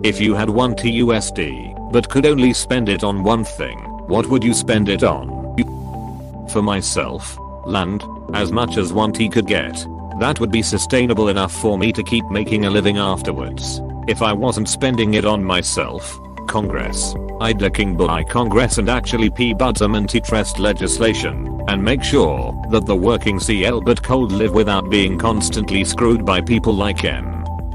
If you had 1 TUSD, but could only spend it on one thing, what would you spend it on? For myself, land, as much as 1 T could get. That would be sustainable enough for me to keep making a living afterwards. If I wasn't spending it on myself, Congress, I'd buy Congress and actually p-bud some antitrust legislation, and make sure that the working CL but cold live without being constantly screwed by people like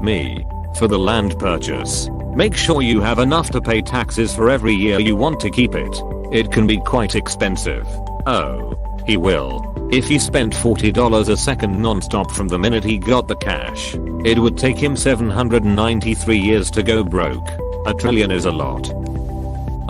me. For the land purchase, make sure you have enough to pay taxes for every year you want to keep it. It can be quite expensive. Oh, he will. If he spent $40 a second non-stop from the minute he got the cash, it would take him 793 years to go broke. $1 trillion is a lot.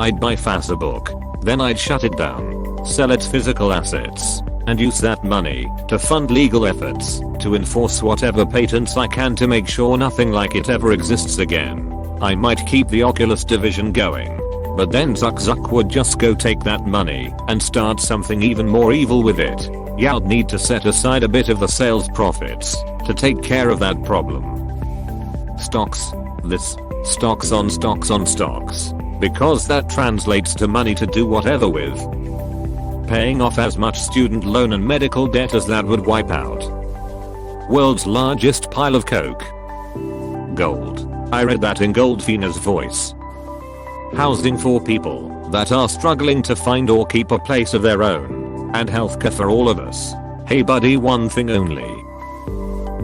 I'd buy Facebook, then I'd shut it down, sell its physical assets, and use that money to fund legal efforts to enforce whatever patents I can to make sure nothing like it ever exists again. I might keep the Oculus division going, but then Zuck would just go take that money and start something even more evil with it. Yeah, I'd need to set aside a bit of the sales profits to take care of that problem. Stocks. This. Stocks on stocks on stocks. Because that translates to money to do whatever with. Paying off as much student loan and medical debt as that would wipe out. World's largest pile of coke. Gold. I read that in Goldfina's voice. Housing for people that are struggling to find or keep a place of their own. And healthcare for all of us. Hey buddy, one thing only.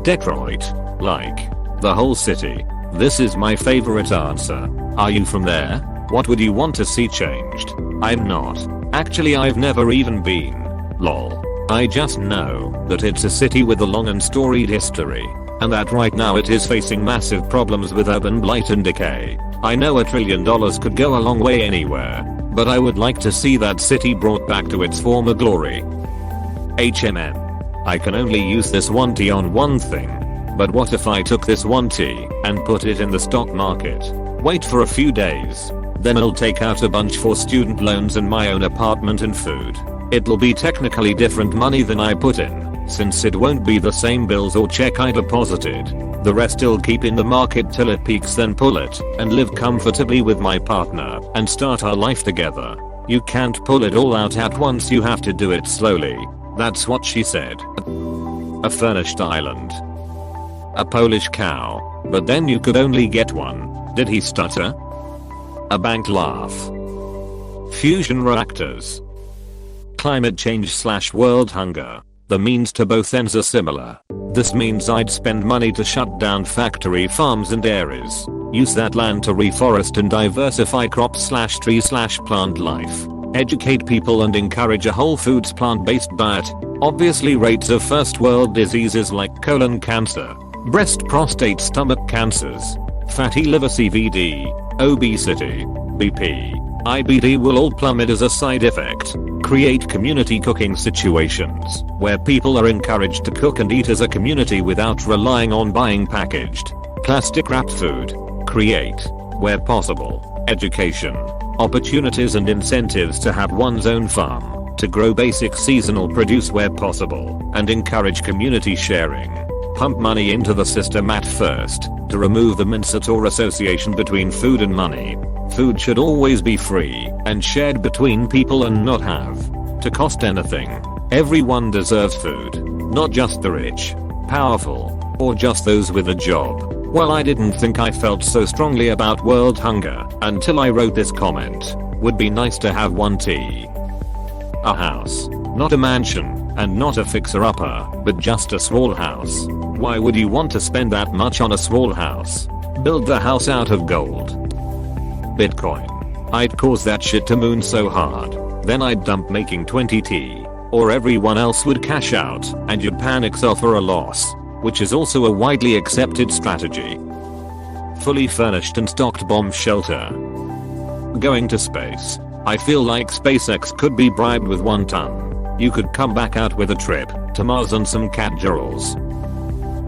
Detroit. Like. The whole city. This is my favorite answer. Are you from there? What would you want to see changed? I'm not. Actually, I've never even been. Lol. I just know that it's a city with a long and storied history, and that right now it is facing massive problems with urban blight and decay. I know $1 trillion could go a long way anywhere, but I would like to see that city brought back to its former glory. HMN. I can only use this 1 T on one thing. But what if I took this 1 T and put it in the stock market? Wait for a few days. Then I'll take out a bunch for student loans and my own apartment and food. It'll be technically different money than I put in, since it won't be the same bills or check I deposited. The rest I'll keep in the market till it peaks, then pull it and live comfortably with my partner and start our life together. You can't pull it all out at once, you have to do it slowly. That's what she said. A furnished island. A Polish cow, but then you could only get one. Did he stutter? A bank laugh. Fusion reactors. Climate change / world hunger. The means to both ends are similar. This means I'd spend money to shut down factory farms and dairies. Use that land to reforest and diversify crops / tree / plant life. Educate people and encourage a whole foods plant-based diet. Obviously rates of first world diseases like colon cancer, breast, prostate, stomach cancers, fatty liver, CVD, obesity, BP, IBD will all plummet as a side effect. Create community cooking situations where people are encouraged to cook and eat as a community without relying on buying packaged, plastic wrapped food. Create, where possible, education, opportunities and incentives to have one's own farm, to grow basic seasonal produce where possible, and encourage community sharing. Pump money into the system at first, to remove the mindset or association between food and money. Food should always be free and shared between people and not have to cost anything. Everyone deserves food, not just the rich, powerful, or just those with a job. Well, I didn't think I felt so strongly about world hunger until I wrote this comment. Would be nice to have 1 T. A house, not a mansion, and not a fixer-upper, but just a small house. Why would you want to spend that much on a small house? Build the house out of gold. Bitcoin. I'd cause that shit to moon so hard, then I'd dump making 20 T, or everyone else would cash out and you'd panic suffer a loss, which is also a widely accepted strategy. Fully furnished and stocked bomb shelter. Going to space. I feel like SpaceX could be bribed with 1 ton. You could come back out with a trip to Mars and some cat jewels.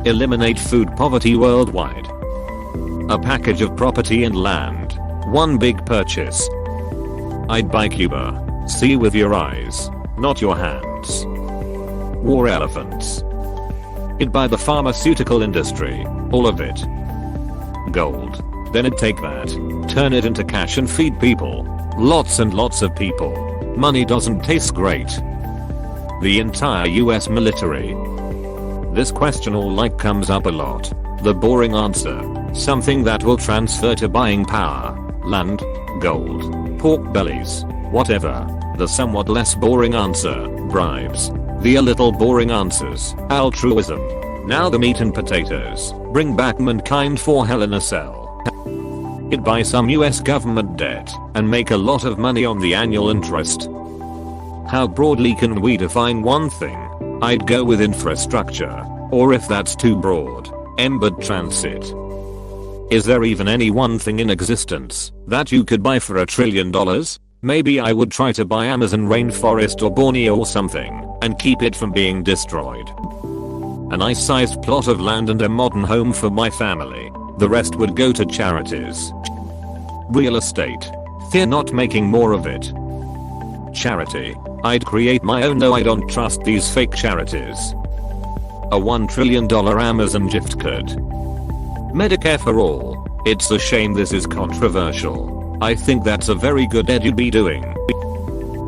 Eliminate food poverty worldwide. A package of property and land. One big purchase. I'd buy Cuba. See with your eyes, not your hands. War elephants. I'd buy the pharmaceutical industry. All of it. Gold. Then I'd take that, turn it into cash and feed people. Lots and lots of people. Money doesn't taste great. The entire US military. This question comes up a lot. The boring answer. Something that will transfer to buying power, land, gold, pork bellies, whatever. The somewhat less boring answer. Bribes. The a little boring answers. Altruism. Now the meat and potatoes. Bring back mankind for hell in a cell. It'd buy some US government debt and make a lot of money on the annual interest. How broadly can we define one thing? I'd go with infrastructure. Or if that's too broad, embedded transit. Is there even any one thing in existence that you could buy for $1 trillion? Maybe I would try to buy Amazon rainforest or Borneo or something and keep it from being destroyed. A nice-sized plot of land and a modern home for my family. The rest would go to charities. Real estate. Fear not making more of it. Charity. I'd create my own, though I don't trust these fake charities. A $1 trillion Amazon gift card. Medicare for all. It's a shame this is controversial. I think that's a very good idea you'd be doing.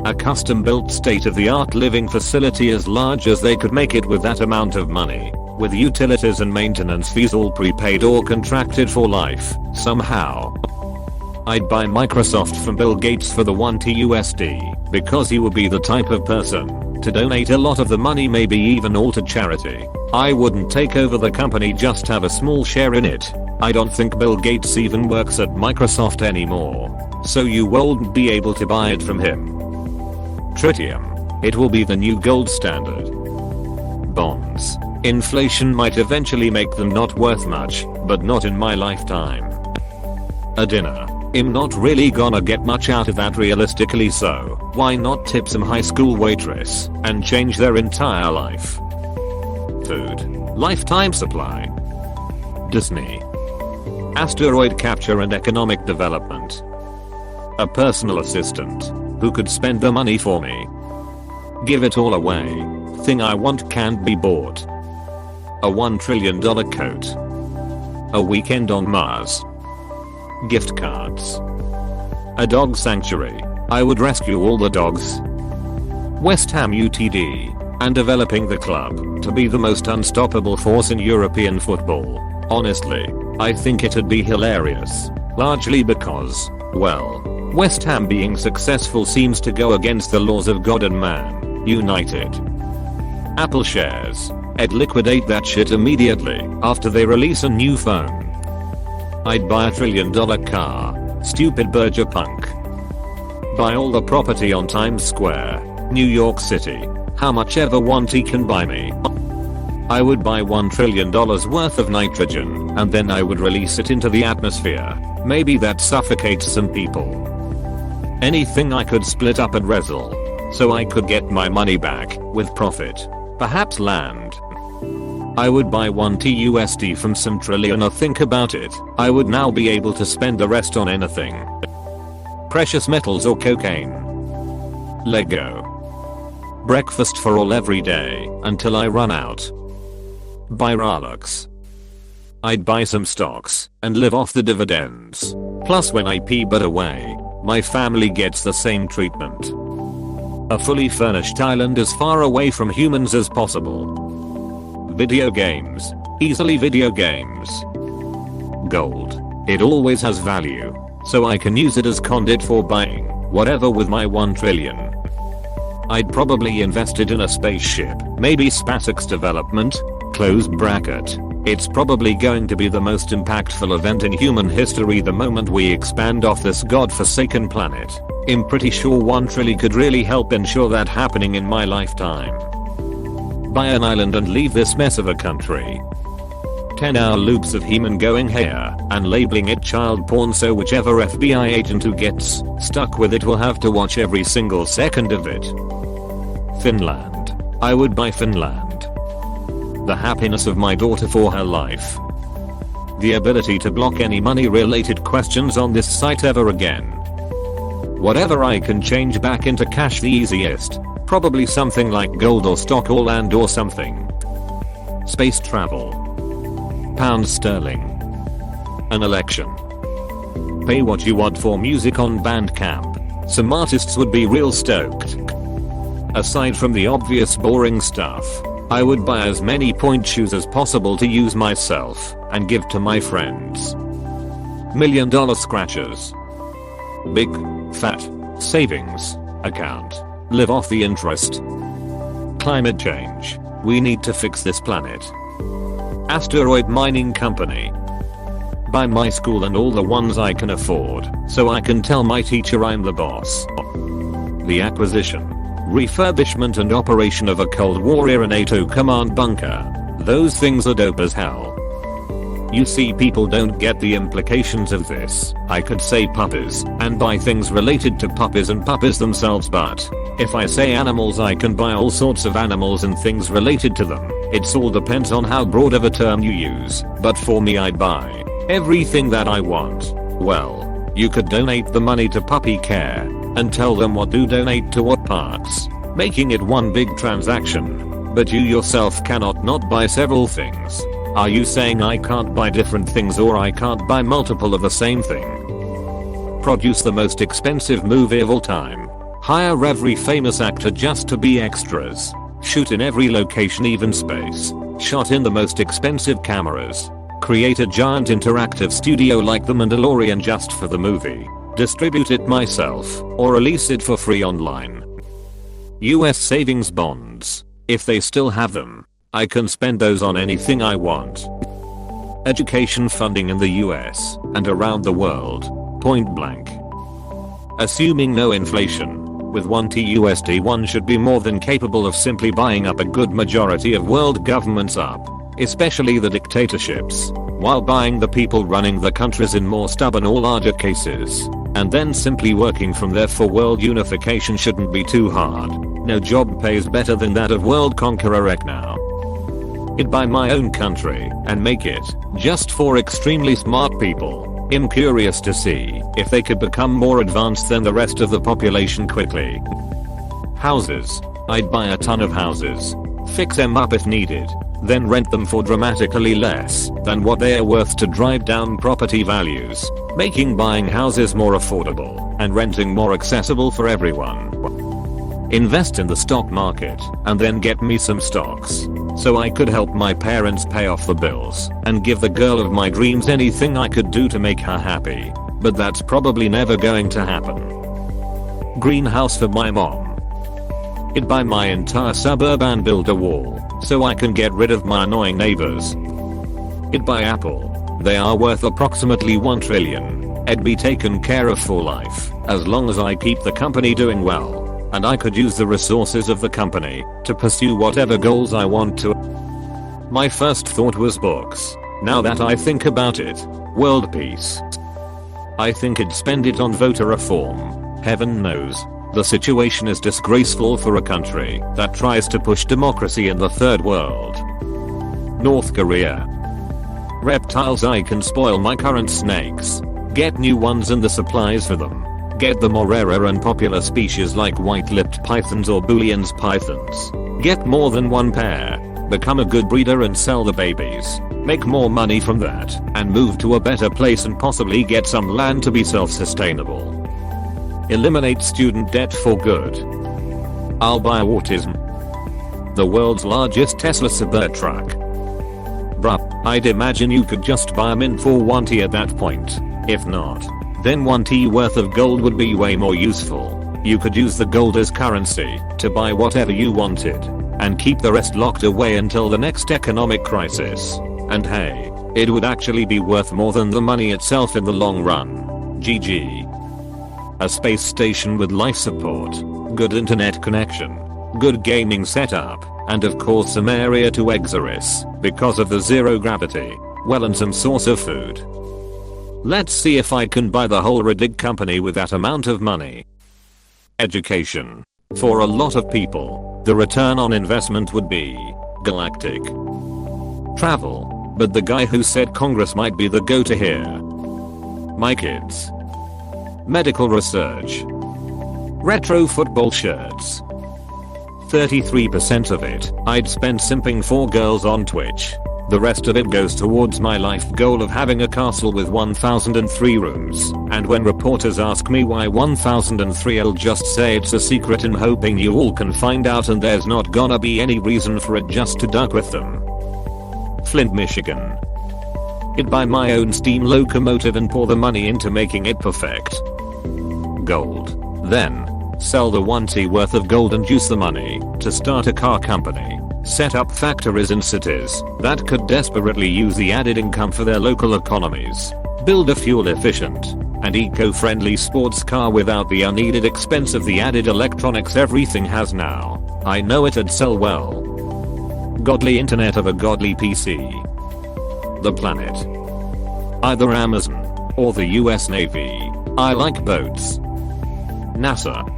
A custom-built state-of-the-art living facility as large as they could make it with that amount of money. With utilities and maintenance fees all prepaid or contracted for life, somehow. I'd buy Microsoft from Bill Gates for the $1 because he would be the type of person to donate a lot of the money, maybe even all to charity. I wouldn't take over the company, just have a small share in it. I don't think Bill Gates even works at Microsoft anymore, so you won't be able to buy it from him. Tritium. It will be the new gold standard. Bonds. Inflation might eventually make them not worth much, but not in my lifetime. A dinner. I'm not really gonna get much out of that realistically, so why not tip some high school waitress and change their entire life? Food. Lifetime supply. Disney. Asteroid capture and economic development. A personal assistant who could spend the money for me. Give it all away. Thing I want can't be bought. A $1 trillion coat. A weekend on Mars. Gift cards. A dog sanctuary. I would rescue all the dogs. West Ham UTD. And developing the club to be the most unstoppable force in European football. Honestly, I think it'd be hilarious. Largely because, well, West Ham being successful seems to go against the laws of God and man. United. Apple shares. I'd liquidate that shit immediately after they release a new phone. I'd buy $1 trillion car. Stupid Berger punk. Buy all the property on Times Square, New York City. How much ever want he can buy me. I would buy $1 trillion worth of nitrogen and then I would release it into the atmosphere. Maybe that suffocates some people. Anything I could split up and wrestle so I could get my money back with profit. Perhaps land. I would buy $1 from some trillionaire. Think about it. I would now be able to spend the rest on anything. Precious metals or cocaine. Lego. Breakfast for all every day until I run out. Buy Rolex. I'd buy some stocks and live off the dividends. Plus when I pee but away, my family gets the same treatment. A fully furnished island as far away from humans as possible. Video games. Easily video games. Gold. It always has value, so I can use it as conduit for buying whatever with my $1 trillion. I'd probably invested in a spaceship, maybe SpaceX development, close bracket. It's probably going to be the most impactful event in human history the moment we expand off this godforsaken planet. I'm pretty sure $1 trillion could really help ensure that happening in my lifetime. Buy an island and leave this mess of a country. 10-hour loops of human going here and labeling it child porn so whichever FBI agent who gets stuck with it will have to watch every single second of it. Finland. I would buy Finland. The happiness of my daughter for her life. The ability to block any money related questions on this site ever again. Whatever I can change back into cash the easiest. Probably something like gold or stock or land or something. Space travel. Pound sterling. An election. Pay what you want for music on Bandcamp. Some artists would be real stoked. Aside from the obvious boring stuff, I would buy as many point shoes as possible to use myself and give to my friends. $1 million scratchers. Big, fat, savings account. Live off the interest. Climate change. We need to fix this planet. Asteroid mining company. Buy my school and all the ones I can afford, so I can tell my teacher I'm the boss. The acquisition, refurbishment and operation of a Cold War era NATO command bunker. Those things are dope as hell. You see, people don't get the implications of this. I could say puppies and buy things related to puppies and puppies themselves, but if I say animals, I can buy all sorts of animals and things related to them. It's all depends on how broad of a term you use, but for me, I'd buy everything that I want. Well, you could donate the money to puppy care and tell them what to donate to what parts, making it one big transaction. But you yourself cannot not buy several things. Are you saying I can't buy different things, or I can't buy multiple of the same thing? Produce the most expensive movie of all time. Hire every famous actor just to be extras. Shoot in every location, even space. Shot in the most expensive cameras. Create a giant interactive studio like The Mandalorian just for the movie. Distribute it myself, or release it for free online. US savings bonds. If they still have them, I can spend those on anything I want. Education funding in the US and around the world. Point blank. Assuming no inflation, with 1 TUSD one should be more than capable of simply buying up a good majority of world governments up, especially the dictatorships, while buying the people running the countries in more stubborn or larger cases, and then simply working from there. For world unification shouldn't be too hard. No job pays better than that of world conqueror right now. I'd buy my own country and make it just for extremely smart people. I'm curious to see if they could become more advanced than the rest of the population quickly. Houses. I'd buy a ton of houses, fix them up if needed, then rent them for dramatically less than what they are worth to drive down property values, making buying houses more affordable and renting more accessible for everyone. Invest in the stock market and then get me some stocks, so I could help my parents pay off the bills and give the girl of my dreams anything I could do to make her happy, but that's probably never going to happen. Greenhouse for my mom. I'd buy my entire suburb and build a wall so I can get rid of my annoying neighbors. I'd buy Apple. They are worth approximately $1 trillion. I'd be taken care of for life as long as I keep the company doing well, and I could use the resources of the company to pursue whatever goals I want to. My first thought was books. Now that I think about it, world peace. I think I'd spend it on voter reform. Heaven knows, the situation is disgraceful for a country that tries to push democracy in the third world. North Korea. Reptiles. I can spoil my current snakes, get new ones and the supplies for them. Get the more rare and popular species like white-lipped pythons or Boolean's pythons. Get more than one pair, become a good breeder and sell the babies. Make more money from that and move to a better place and possibly get some land to be self-sustainable. Eliminate student debt for good. I'll buy autism. The world's largest Tesla Cybertruck. Bruh, I'd imagine you could just buy them in for 1 T at that point. If not, then 1 T worth of gold would be way more useful. You could use the gold as currency to buy whatever you wanted and keep the rest locked away until the next economic crisis. And hey, it would actually be worth more than the money itself in the long run. GG. A space station with life support, good internet connection, good gaming setup, and of course some area to exorcise because of the zero gravity, well, and some source of food. Let's see if I can buy the whole Reddit company with that amount of money. Education. For a lot of people, the return on investment would be galactic. Travel. But the guy who said Congress might be the go-to here. My kids. Medical research. Retro football shirts. 33% of it I'd spend simping for girls on Twitch. The rest of it goes towards my life goal of having a castle with 1003 rooms, and when reporters ask me why 1003, I'll just say it's a secret and hoping you all can find out, and there's not gonna be any reason for it just to duck with them. Flint, Michigan. I'd buy my own steam locomotive and pour the money into making it perfect. Gold. Then, sell the 1T worth of gold and use the money to start a car company. Set up factories in cities that could desperately use the added income for their local economies. Build a fuel efficient and eco-friendly sports car without the unneeded expense of the added electronics everything has now. I know it'd sell well. Godly internet of a godly PC. The planet. Either Amazon or the US Navy. I like boats. NASA.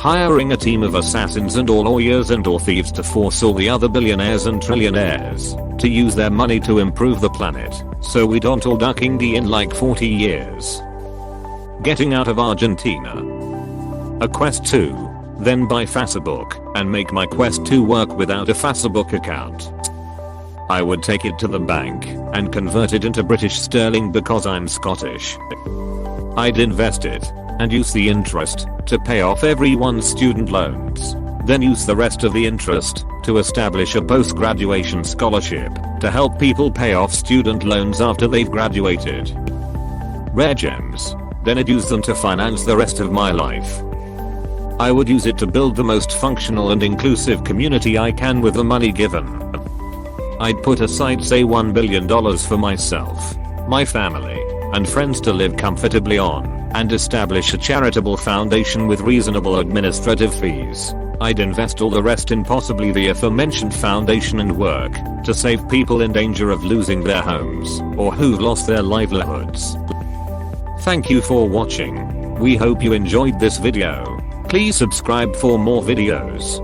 Hiring a team of assassins and or lawyers and or thieves to force all the other billionaires and trillionaires to use their money to improve the planet so we don't all ducking D in like 40 years. Getting out of Argentina. A Quest 2. Then buy Facebook and make my Quest 2 work without a Facebook account. I would take it to the bank and convert it into British sterling because I'm Scottish. I'd invest it and use the interest to pay off everyone's student loans. Then use the rest of the interest to establish a post-graduation scholarship to help people pay off student loans after they've graduated. Rare gems. Then I'd use them to finance the rest of my life. I would use it to build the most functional and inclusive community I can with the money given. I'd put aside say $1 billion for myself, my family, and friends to live comfortably on, and establish a charitable foundation with reasonable administrative fees. I'd invest all the rest in possibly the aforementioned foundation and work to save people in danger of losing their homes or who've lost their livelihoods. Thank you for watching. We hope you enjoyed this video. Please subscribe for more videos.